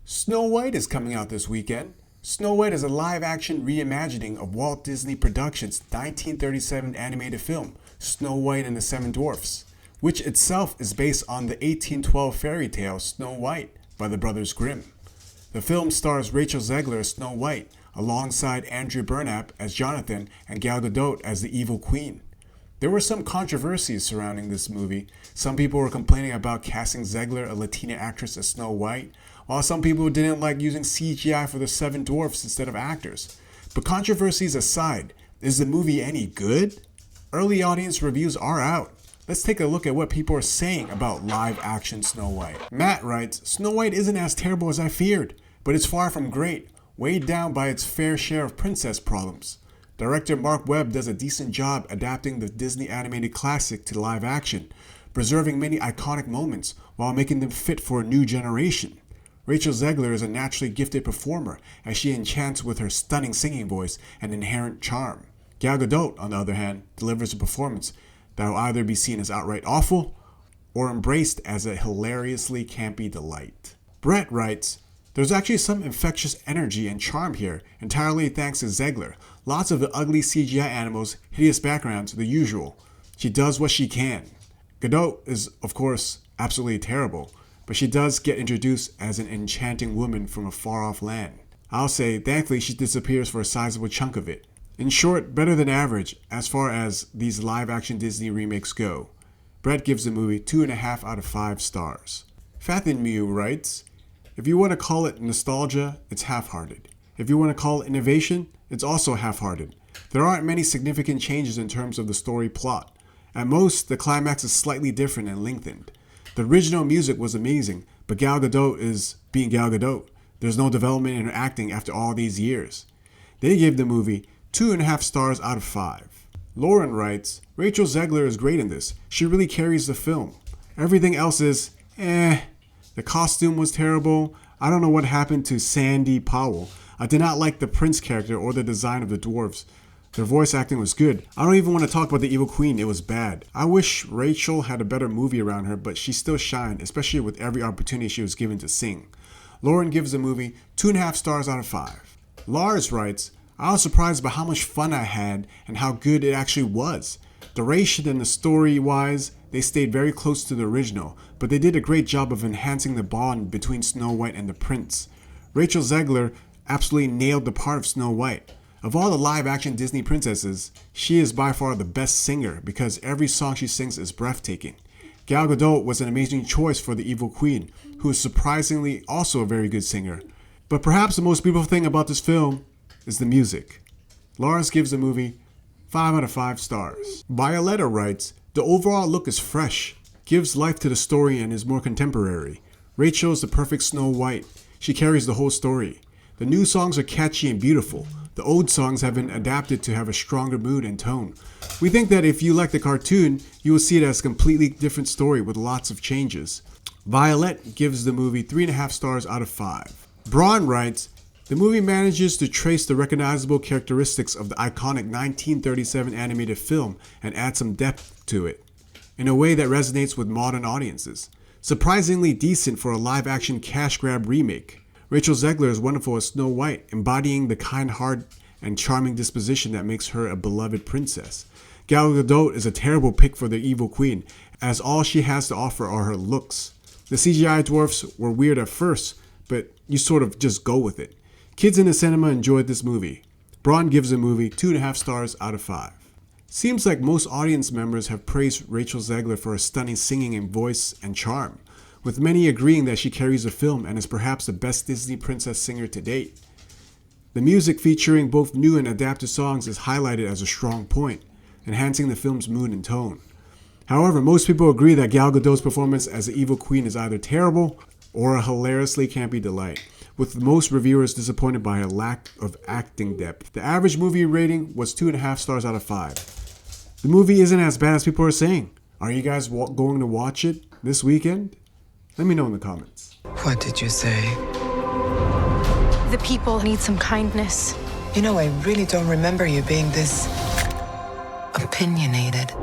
Snow White is coming out this weekend. Snow White is a live-action reimagining of Walt Disney Production's 1937 animated film, Snow White and the Seven Dwarfs, which itself is based on the 1812 fairy tale Snow White by the Brothers Grimm. The film stars Rachel Zegler as Snow White, alongside Andrew Burnap as Jonathan and Gal Gadot as the evil queen. There were some controversies surrounding this movie. Some people were complaining about casting Zegler, a Latina actress, as Snow White, while some people didn't like using CGI for the Seven Dwarfs instead of actors. But controversies aside, is the movie any good? Early audience reviews are out. Let's take a look at what people are saying about live-action Snow White. Matt writes, Snow White isn't as terrible as I feared, but it's far from great, weighed down by its fair share of princess problems. Director Mark Webb does a decent job adapting the Disney animated classic to live action, preserving many iconic moments while making them fit for a new generation. Rachel Zegler is a naturally gifted performer as she enchants with her stunning singing voice and inherent charm. Gal Gadot, on the other hand, delivers a performance that will either be seen as outright awful or embraced as a hilariously campy delight. Brett writes, there's actually some infectious energy and charm here, entirely thanks to Zegler. Lots of the ugly CGI animals, hideous backgrounds, the usual. She does what she can. Gadot is, of course, absolutely terrible, but she does get introduced as an enchanting woman from a far-off land. I'll say, thankfully, she disappears for a sizable chunk of it. In short, better than average as far as these live-action Disney remakes go. Brett gives the movie 2.5 out of 5 stars. Fathin Mew writes, if you want to call it nostalgia, it's half-hearted. If you want to call it innovation, it's also half-hearted. There aren't many significant changes in terms of the story plot. At most, the climax is slightly different and lengthened. The original music was amazing, but Gal Gadot is being Gal Gadot. There's no development in her acting after all these years. They gave the movie 2.5 stars out of 5. Lauren writes, Rachel Zegler is great in this. She really carries the film. Everything else is, The costume was terrible. I don't know what happened to Sandy Powell. I did not like the prince character or the design of the dwarves. Their voice acting was good. I don't even want to talk about the evil queen. It was bad. I wish Rachel had a better movie around her, but she still shined, especially with every opportunity she was given to sing. Lauren gives the movie 2.5 stars out of 5. Lars writes, I was surprised by how much fun I had and how good it actually was. Duration and the story-wise, they stayed very close to the original, but they did a great job of enhancing the bond between Snow White and the prince. Rachel Zegler absolutely nailed the part of Snow White. Of all the live-action Disney princesses, she is by far the best singer because every song she sings is breathtaking. Gal Gadot was an amazing choice for the evil queen, who is surprisingly also a very good singer. But perhaps the most beautiful thing about this film is the music. Lars gives the movie 5 out of 5 stars. Violetta writes, the overall look is fresh, gives life to the story and is more contemporary. Rachel is the perfect Snow White. She carries the whole story. The new songs are catchy and beautiful. The old songs have been adapted to have a stronger mood and tone. We think that if you like the cartoon, you will see it as a completely different story with lots of changes. Violet gives the movie 3.5 stars out of 5. Braun writes, the movie manages to trace the recognizable characteristics of the iconic 1937 animated film and add some depth to it, in a way that resonates with modern audiences. Surprisingly decent for a live-action cash-grab remake. Rachel Zegler is wonderful as Snow White, embodying the kind heart and charming disposition that makes her a beloved princess. Gal Gadot is a terrible pick for the evil queen, as all she has to offer are her looks. The CGI dwarfs were weird at first, but you sort of just go with it. Kids in the cinema enjoyed this movie. Braun gives the movie 2.5 stars out of 5. Seems like most audience members have praised Rachel Zegler for her stunning singing and voice and charm, with many agreeing that she carries the film and is perhaps the best Disney princess singer to date. The music featuring both new and adapted songs is highlighted as a strong point, enhancing the film's mood and tone. However, most people agree that Gal Gadot's performance as the evil queen is either terrible or a hilariously campy delight, with most reviewers disappointed by her lack of acting depth. The average movie rating was 2.5 stars out of 5. The movie isn't as bad as people are saying. Are you guys going to watch it this weekend? Let me know in the comments. What did you say? The people need some kindness. You know, I really don't remember you being this opinionated.